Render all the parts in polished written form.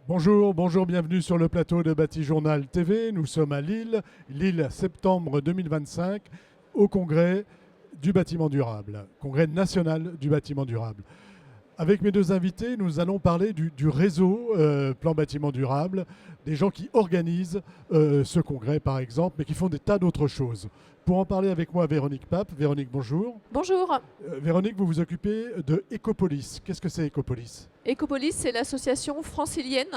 Bonjour, bienvenue sur le plateau de Bâti Journal TV. Nous sommes à Lille, septembre 2025, au congrès du bâtiment durable, congrès national du bâtiment durable. Avec mes deux invités, nous allons parler du réseau Plan Bâtiment Durable, des gens qui organisent ce congrès par exemple, mais qui font des tas d'autres choses. Pour en parler avec moi, Véronique Pape. Véronique, bonjour. Bonjour. Véronique, vous vous occupez de Ecopolis. Qu'est-ce que c'est Ecopolis ? Ecopolis, c'est l'association francilienne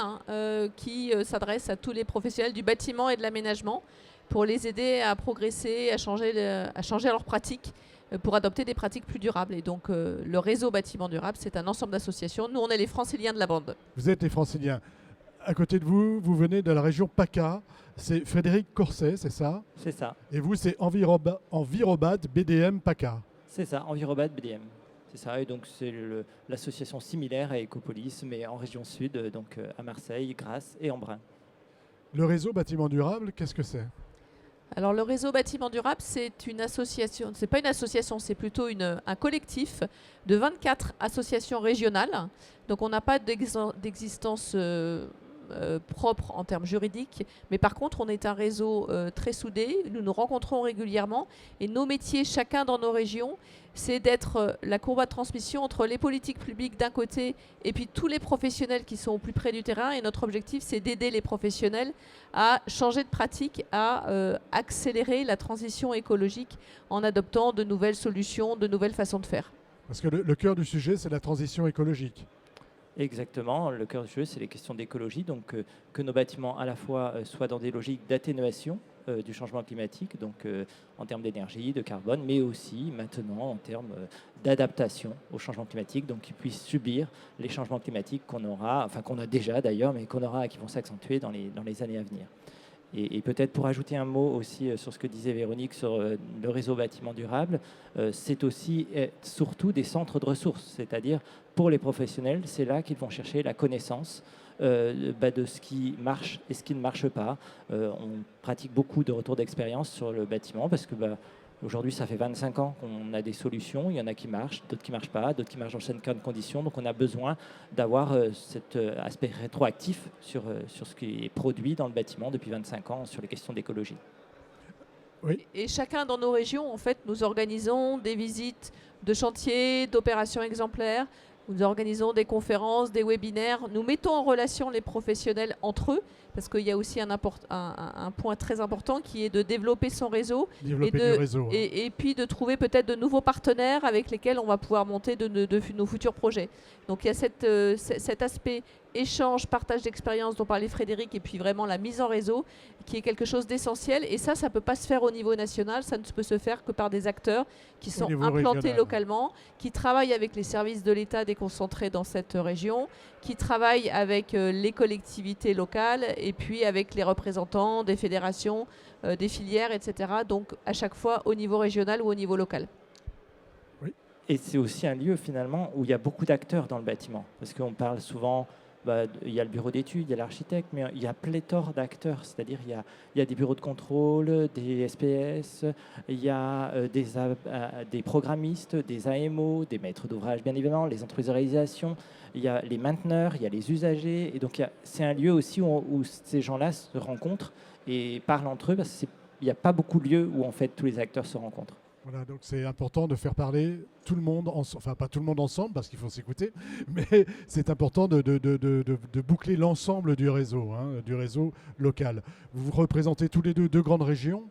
qui s'adresse à tous les professionnels du bâtiment et de l'aménagement pour les aider à progresser, à changer leurs pratiques, pour adopter des pratiques plus durables. Et donc le réseau bâtiment durable, c'est un ensemble d'associations. Nous, on est les franciliens de la bande. Vous êtes les franciliens. À côté de vous, vous venez de la région PACA. C'est Frédéric Corset, c'est ça ? C'est ça, Et vous, c'est Envirobad BDM PACA. c'est ça, Envirobad BDM. C'est ça, et donc c'est l'association similaire à Ecopolis, mais en région sud, donc à Marseille, Grasse et Embrun. Le réseau bâtiment durable, qu'est-ce que c'est ? Alors le réseau bâtiment durable, c'est une association, c'est pas une association, c'est plutôt un collectif de 24 associations régionales. Donc on n'a pas d'existence propre en termes juridiques, mais par contre on est un réseau très soudé, nous nous rencontrons régulièrement et nos métiers, chacun dans nos régions, c'est d'être la courroie de transmission entre les politiques publiques d'un côté et puis tous les professionnels qui sont au plus près du terrain, et notre objectif c'est d'aider les professionnels à changer de pratique, à accélérer la transition écologique en adoptant de nouvelles solutions, de nouvelles façons de faire. Parce que le cœur du sujet, c'est la transition écologique. Exactement, le cœur du jeu, c'est les questions d'écologie, donc que nos bâtiments à la fois soient dans des logiques d'atténuation du changement climatique, donc en termes d'énergie, de carbone, mais aussi maintenant en termes d'adaptation au changement climatique, donc qu'ils puissent subir les changements climatiques qu'on aura, enfin qu'on a déjà d'ailleurs, mais qu'on aura et qui vont s'accentuer dans les années à venir. Et peut-être pour ajouter un mot aussi sur ce que disait Véronique sur le réseau bâtiment durable, c'est aussi surtout des centres de ressources, c'est-à-dire pour les professionnels, c'est là qu'ils vont chercher la connaissance de ce qui marche et ce qui ne marche pas. On pratique beaucoup de retours d'expérience sur le bâtiment parce que aujourd'hui, ça fait 25 ans qu'on a des solutions. Il y en a qui marchent, d'autres qui ne marchent pas, d'autres qui marchent dans certaines conditions. Donc, on a besoin d'avoir cet aspect rétroactif sur ce qui est produit dans le bâtiment depuis 25 ans sur les questions d'écologie. Oui. Et chacun dans nos régions, en fait, nous organisons des visites de chantiers, d'opérations exemplaires. Nous organisons des conférences, des webinaires. Nous mettons en relation les professionnels entre eux, parce qu'il y a aussi un point très important qui est de développer son réseau Développer du réseau. et puis de trouver peut-être de nouveaux partenaires avec lesquels on va pouvoir monter de nos futurs projets. Donc il y a cet aspect échange, partage d'expérience dont parlait Frédéric, et puis vraiment la mise en réseau qui est quelque chose d'essentiel. Et ça ne peut pas se faire au niveau national, ça ne peut se faire que par des acteurs qui sont implantés régional. Localement, qui travaillent avec les services de l'État déconcentrés dans cette région, qui travaillent avec les collectivités locales et puis avec les représentants des fédérations, des filières, etc. Donc à chaque fois au niveau régional ou au niveau local. Et c'est aussi un lieu finalement où il y a beaucoup d'acteurs dans le bâtiment, parce qu'on parle souvent, il y a le bureau d'études, il y a l'architecte, mais il y a pléthore d'acteurs, c'est-à-dire il y a des bureaux de contrôle, des SPS, il y a des programmistes, des AMO, des maîtres d'ouvrage bien évidemment, les entreprises de réalisation, il y a les mainteneurs, il y a les usagers, et donc c'est un lieu aussi où ces gens-là se rencontrent et parlent entre eux, parce qu'il n'y a pas beaucoup de lieux où en fait tous les acteurs se rencontrent. Voilà, donc c'est important de faire parler tout le monde, enfin pas tout le monde ensemble parce qu'il faut s'écouter, mais c'est important de boucler l'ensemble du réseau local. Vous représentez tous les deux grandes régions.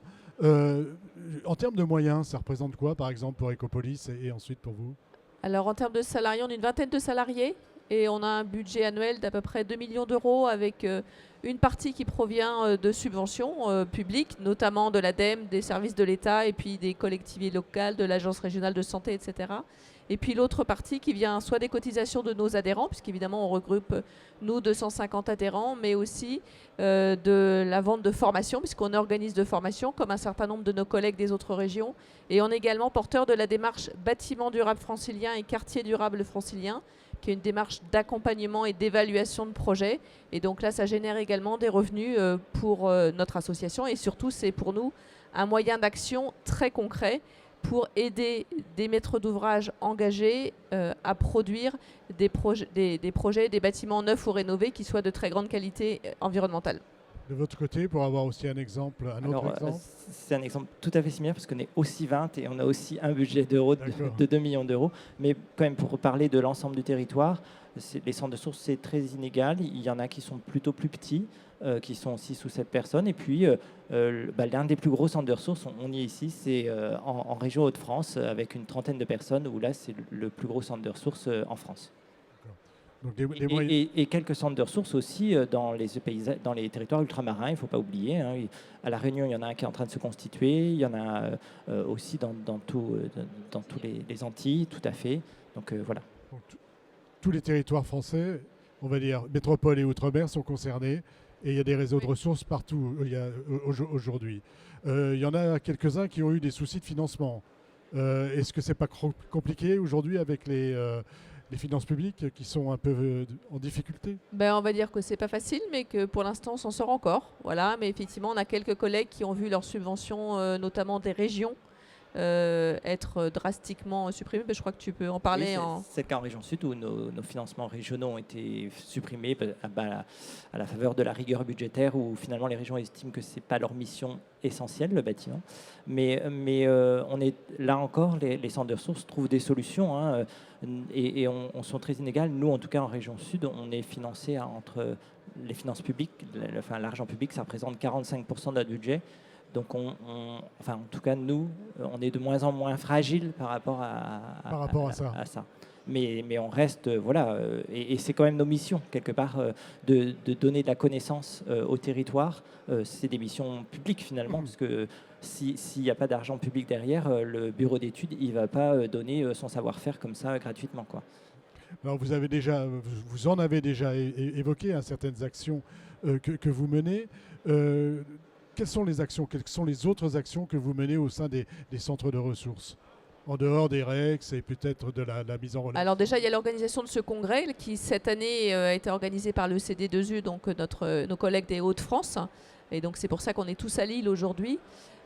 En termes de moyens, ça représente quoi par exemple pour Ecopolis et ensuite pour vous ? Alors en termes de salariés, on est une vingtaine de salariés et on a un budget annuel d'à peu près 2 millions d'euros avec une partie qui provient de subventions publiques, notamment de l'ADEME, des services de l'État et puis des collectivités locales, de l'Agence régionale de santé, etc. Et puis l'autre partie qui vient soit des cotisations de nos adhérents, puisqu'évidemment on regroupe nous 250 adhérents, mais aussi de la vente de formation, puisqu'on organise de formation comme un certain nombre de nos collègues des autres régions. Et on est également porteur de la démarche Bâtiment durable francilien et Quartier durable francilien, qui est une démarche d'accompagnement et d'évaluation de projets. Et donc là, ça génère également des revenus pour notre association. Et surtout, c'est pour nous un moyen d'action très concret pour aider des maîtres d'ouvrage engagés à produire des projets, des bâtiments neufs ou rénovés qui soient de très grande qualité environnementale. De votre côté, pour avoir aussi un exemple, autre exemple. C'est un exemple tout à fait similaire parce qu'on est aussi 20 et on a aussi un budget d'euros de 2 millions d'euros. Mais quand même, pour parler de l'ensemble du territoire, les centres de sources, c'est très inégal. Il y en a qui sont plutôt plus petits, qui sont 6 ou 7 personnes. Et puis, l'un des plus gros centres de ressources, on y est ici, c'est en région Hauts-de-France, avec une trentaine de personnes, où là, c'est le plus gros centre de ressources en France. Donc et quelques centres de ressources aussi dans les territoires ultramarins, il ne faut pas oublier. Hein. À La Réunion, il y en a un qui est en train de se constituer. Il y en a aussi dans tous les Antilles, tout à fait. Donc voilà. Donc, tous les territoires français, on va dire métropole et outre-mer, sont concernés. Et il y a des réseaux de ressources partout aujourd'hui. Il y en a quelques-uns qui ont eu des soucis de financement. Est-ce que ce n'est pas compliqué aujourd'hui avec les finances publiques qui sont un peu en difficulté? On va dire que c'est pas facile, mais que pour l'instant on s'en sort encore. Voilà, mais effectivement, on a quelques collègues qui ont vu leurs subventions, notamment des régions, être drastiquement supprimées. Je crois que tu peux en parler. Oui, c'est le cas en région sud où nos financements régionaux ont été supprimés à la faveur de la rigueur budgétaire, où finalement les régions estiment que c'est pas leur mission essentielle, le bâtiment. Mais on est là encore, les centres de ressources trouvent des solutions, hein, et on sont très inégales. Nous, en tout cas, en région sud, on est financé entre les finances publiques, l'argent public, ça représente 45% de notre budget. Donc, en tout cas, nous, on est de moins en moins fragile par rapport à ça. Mais on reste, et c'est quand même nos missions, quelque part, de donner de la connaissance au territoire. C'est des missions publiques, finalement, parce que s'il n'y a pas d'argent public derrière, le bureau d'études, il ne va pas donner son savoir-faire comme ça gratuitement, quoi. Alors, vous en avez déjà évoqué certaines actions que vous menez. Quelles sont les autres actions que vous menez au sein des centres de ressources, en dehors des REX et peut-être de la mise en relation? Alors déjà, il y a l'organisation de ce congrès qui, cette année, a été organisé par le CD2U, donc nos collègues des Hauts-de-France. Et donc, c'est pour ça qu'on est tous à Lille aujourd'hui.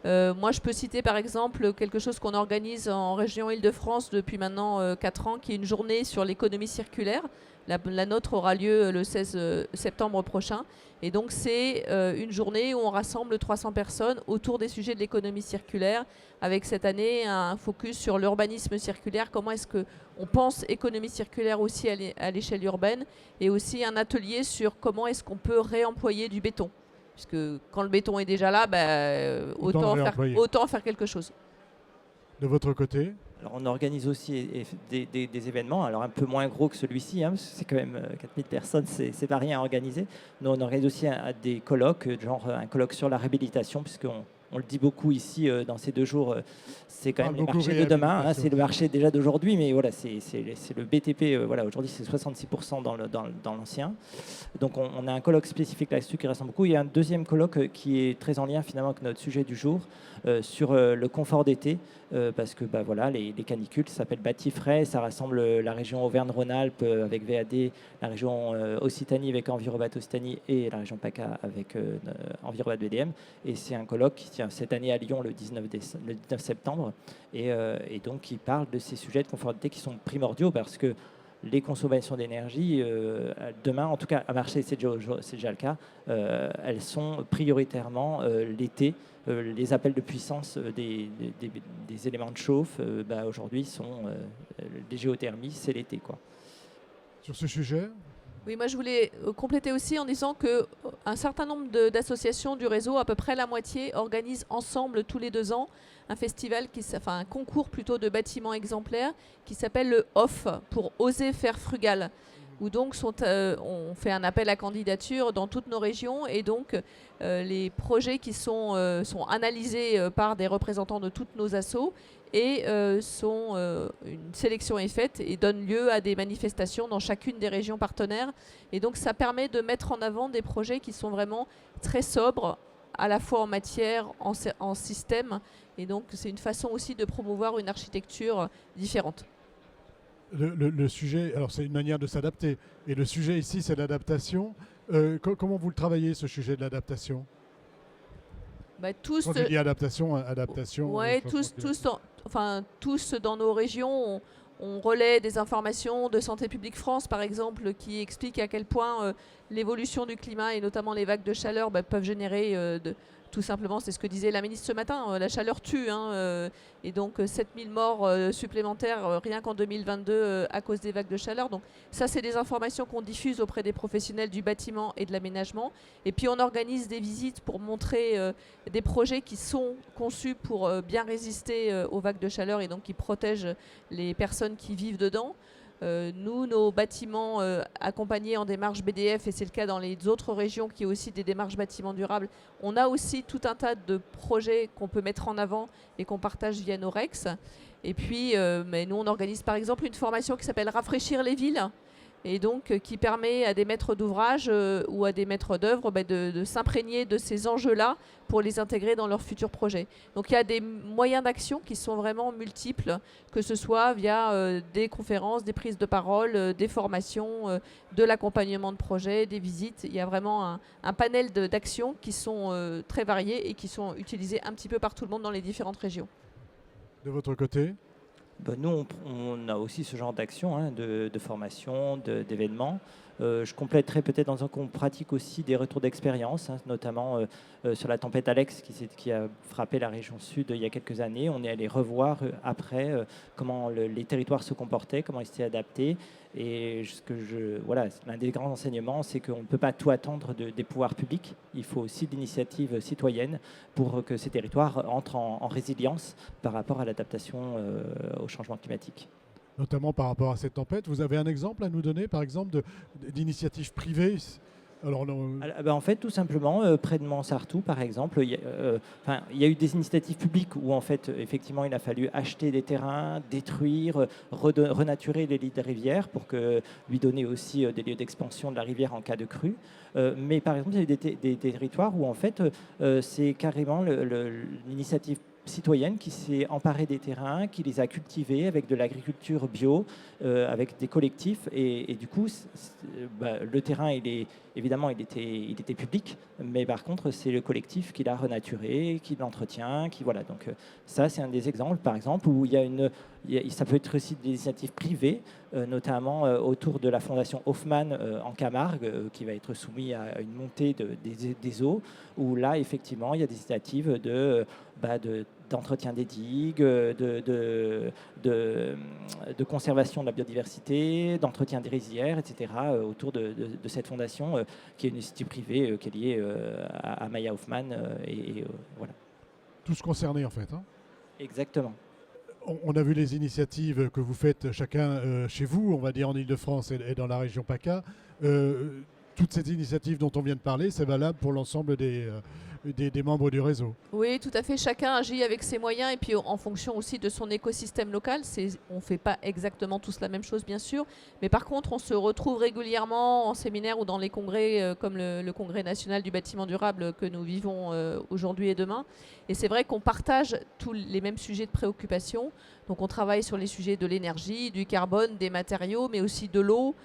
Moi, je peux citer par exemple quelque chose qu'on organise en région Île-de-France depuis maintenant 4 ans, qui est une journée sur l'économie circulaire. La nôtre aura lieu le 16 septembre prochain. Et donc, c'est une journée où on rassemble 300 personnes autour des sujets de l'économie circulaire, avec cette année un focus sur l'urbanisme circulaire. Comment est-ce qu'on pense économie circulaire aussi à l'échelle urbaine, et aussi un atelier sur comment est-ce qu'on peut réemployer du béton. Puisque quand le béton est déjà là, autant faire quelque chose. De votre côté? Alors, on organise aussi des événements, alors un peu moins gros que celui-ci, hein, parce que c'est quand même 4000 personnes, c'est pas rien à organiser. Nous, on organise aussi des colloques, genre un colloque sur la réhabilitation, puisqu'on le dit beaucoup ici dans ces 2 jours, c'est quand même le marché de demain, hein, c'est le marché déjà d'aujourd'hui, mais voilà, c'est le BTP, aujourd'hui c'est 66% dans l'ancien. Donc on a un colloque spécifique là-dessus qui rassemble beaucoup. Il y a un deuxième colloque qui est très en lien finalement avec notre sujet du jour, sur le confort d'été, parce que les canicules, ça s'appelle Bâti Frais, ça rassemble la région Auvergne-Rhône-Alpes avec VAD, la région Occitanie avec Envirobat Occitanie et la région PACA avec Envirobat BDM. Et c'est un colloque qui tient cette année à Lyon le 19 septembre, et donc qui parle de ces sujets de confort d'été qui sont primordiaux, parce que les consommations d'énergie, demain, en tout cas à Marseille, c'est déjà le cas, elles sont prioritairement l'été. Les appels de puissance des éléments de chauffe, aujourd'hui, sont les géothermies, c'est l'été, quoi. Sur ce sujet? Oui, moi je voulais compléter aussi en disant qu'un certain nombre d'associations du réseau, à peu près la moitié, organisent ensemble tous les 2 ans un festival, un concours plutôt de bâtiments exemplaires qui s'appelle le OFF, pour Oser faire frugal, où donc on fait un appel à candidature dans toutes nos régions, et donc les projets qui sont analysés par des représentants de toutes nos assos, et une sélection est faite et donne lieu à des manifestations dans chacune des régions partenaires. Et donc ça permet de mettre en avant des projets qui sont vraiment très sobres, à la fois en matière, en système, et donc c'est une façon aussi de promouvoir une architecture différente. Le sujet, alors c'est une manière de s'adapter, et le sujet ici c'est l'adaptation. Comment vous le travaillez, ce sujet de l'adaptation? Tous, Quand tu dis adaptation. ouais, tous dans nos régions, on relaie des informations de Santé publique France, par exemple, qui expliquent à quel point l'évolution du climat et notamment les vagues de chaleur peuvent générer tout simplement, c'est ce que disait la ministre ce matin, la chaleur tue. Et donc 7000 morts supplémentaires rien qu'en 2022 à cause des vagues de chaleur. Donc ça, c'est des informations qu'on diffuse auprès des professionnels du bâtiment et de l'aménagement. Et puis on organise des visites pour montrer des projets qui sont conçus pour bien résister aux vagues de chaleur et donc qui protègent les personnes qui vivent dedans. Nous, nos bâtiments accompagnés en démarche BDF, et c'est le cas dans les autres régions qui ont aussi des démarches bâtiments durables, on a aussi tout un tas de projets qu'on peut mettre en avant et qu'on partage via nos REX. Et puis, mais nous, on organise par exemple une formation qui s'appelle Rafraîchir les villes, et donc qui permet à des maîtres d'ouvrage ou à des maîtres d'œuvre de s'imprégner de ces enjeux-là pour les intégrer dans leurs futurs projets. Donc il y a des moyens d'action qui sont vraiment multiples, que ce soit via des conférences, des prises de parole, des formations, de l'accompagnement de projets, des visites. Il y a vraiment un panel d'actions qui sont très variées et qui sont utilisées un petit peu par tout le monde dans les différentes régions. De votre côté ? Nous, on a aussi ce genre d'action, de formation, d'événements. Je compléterai peut-être dans un qu'on pratique aussi des retours d'expérience, notamment sur la tempête Alex qui a frappé la région sud il y a quelques années. On est allé revoir après comment les territoires se comportaient, comment ils s'étaient adaptés. Et l'un des grands enseignements, c'est qu'on ne peut pas tout attendre des pouvoirs publics. Il faut aussi de l'initiative citoyenne pour que ces territoires entrent en résilience par rapport à l'adaptation au changement climatique. Notamment par rapport à cette tempête. Vous avez un exemple à nous donner, par exemple, d'initiatives privées ? Alors, en fait, tout simplement, près de Montsartou, par exemple, il y a eu des initiatives publiques où, en fait, effectivement, il a fallu acheter des terrains, détruire, renaturer les lits de rivière pour lui donner aussi des lieux d'expansion de la rivière en cas de crue. Mais par exemple, il y a eu des territoires où, en fait, c'est carrément l'initiative citoyenne qui s'est emparée des terrains, qui les a cultivés avec de l'agriculture bio, avec des collectifs. Et du coup, le terrain, évidemment, il était public, mais par contre, c'est le collectif qui l'a renaturé, qui l'entretient, voilà. Donc ça, c'est un des exemples, par exemple, où ça peut être aussi des initiatives privées, notamment autour de la fondation Hoffmann en Camargue, qui va être soumise à une montée des eaux, où là, effectivement, il y a des initiatives d'entretien des digues, de conservation de la biodiversité, d'entretien des rizières, etc., autour de cette fondation qui est une initiative privée qui est liée à Maya Hoffmann. Voilà. Tous concernés, en fait. Exactement. On a vu les initiatives que vous faites chacun chez vous, on va dire en Ile-de-France et dans la région PACA. Toutes ces initiatives dont on vient de parler, c'est valable pour l'ensemble des membres du réseau. Oui, tout à fait. Chacun agit avec ses moyens et puis en fonction aussi de son écosystème local. On ne fait pas exactement tous la même chose, bien sûr. Mais par contre, on se retrouve régulièrement en séminaire ou dans les congrès, comme le Congrès national du bâtiment durable que nous vivons aujourd'hui et demain. Et c'est vrai qu'on partage tous les mêmes sujets de préoccupation. Donc on travaille sur les sujets de l'énergie, du carbone, des matériaux, mais aussi de l'eau,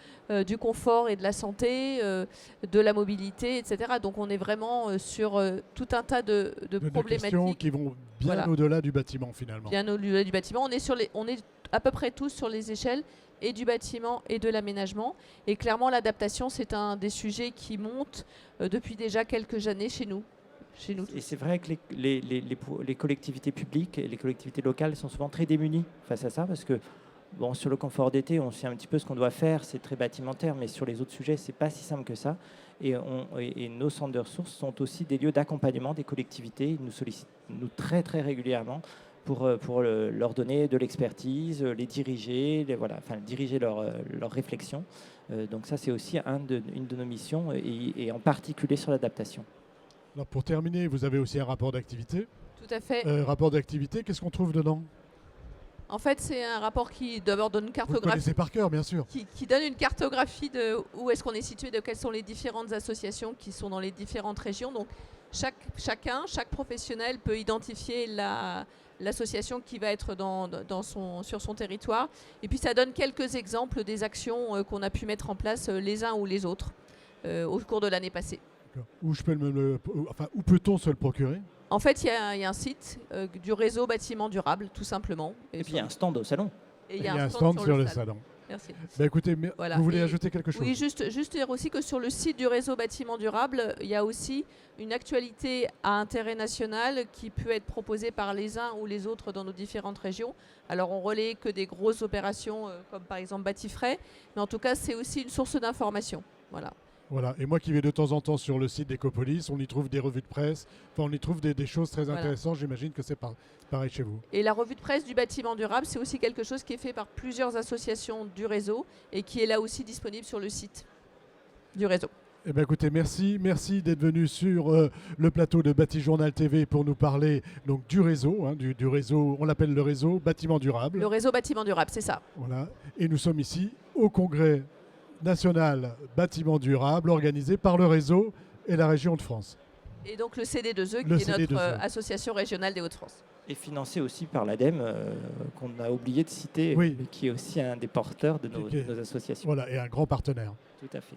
du confort et de la santé, de la mobilité, etc. Donc on est vraiment sur tout un tas de problématiques. Questions qui vont bien au-delà du bâtiment finalement. Bien au-delà du bâtiment. On est à peu près tous sur les échelles et du bâtiment et de l'aménagement. Et clairement, l'adaptation, c'est un des sujets qui monte depuis déjà quelques années chez nous. Et c'est vrai que les collectivités publiques et les collectivités locales sont souvent très démunies face à ça, parce que sur le confort d'été, on sait un petit peu ce qu'on doit faire, c'est très bâtimentaire, mais sur les autres sujets, c'est pas si simple que ça. Et nos centres de ressources sont aussi des lieux d'accompagnement des collectivités. Ils nous sollicitent très très régulièrement pour leur donner de l'expertise, les diriger, diriger leur réflexion. Donc ça, c'est aussi une de nos missions, et en particulier sur l'adaptation. Alors pour terminer, vous avez aussi un rapport d'activité. Tout à fait. Rapport d'activité, qu'est-ce qu'on trouve dedans ? En fait, c'est un rapport qui d'abord donne une cartographie. Vous le connaissez par cœur, bien sûr. Qui donne une cartographie de où est-ce qu'on est situé, de quelles sont les différentes associations qui sont dans les différentes régions. Donc chaque professionnel peut identifier l'association qui va être sur son territoire. Et puis ça donne quelques exemples des actions qu'on a pu mettre en place les uns ou les autres au cours de l'année passée. Où peut-on se le procurer ? En fait, il y a un site du réseau bâtiment durable, tout simplement. Et puis il y a un stand au salon. Et Il y a un stand sur le salon. Merci. Écoutez, Voilà. vous voulez Et ajouter quelque chose? Oui, juste dire aussi que sur le site du réseau bâtiment durable, il y a aussi une actualité à intérêt national qui peut être proposée par les uns ou les autres dans nos différentes régions. Alors on relaie que des grosses opérations comme par exemple Bâtifrais, mais en tout cas c'est aussi une source d'information. Voilà. Voilà. Et moi qui vais de temps en temps sur le site d'Ecopolis, on y trouve des revues de presse, on y trouve des choses très intéressantes. J'imagine que c'est pareil chez vous. Et la revue de presse du bâtiment durable, c'est aussi quelque chose qui est fait par plusieurs associations du réseau et qui est là aussi disponible sur le site du réseau. Eh bien, écoutez, merci d'être venu sur le plateau de Bâti-Journal TV pour nous parler donc du réseau, du réseau, on l'appelle le réseau bâtiment durable. Le réseau bâtiment durable, c'est ça. Voilà. Et nous sommes ici au congrès national bâtiment durable organisé par le réseau et la région de France. Et donc le CD2E Le qui est notre CD2E. association régionale des Hauts-de-France. Et financé aussi par l'ADEME, qu'on a oublié de citer, Oui. mais qui est aussi un des porteurs de nos associations. Voilà, et un grand partenaire. Tout à fait.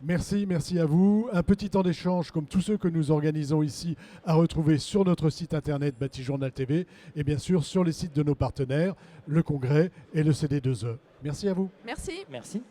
Merci à vous. Un petit temps d'échange comme tous ceux que nous organisons ici à retrouver sur notre site internet Bâti-Journal TV et bien sûr sur les sites de nos partenaires, le congrès et le CD2E. Merci à vous. Merci. Merci.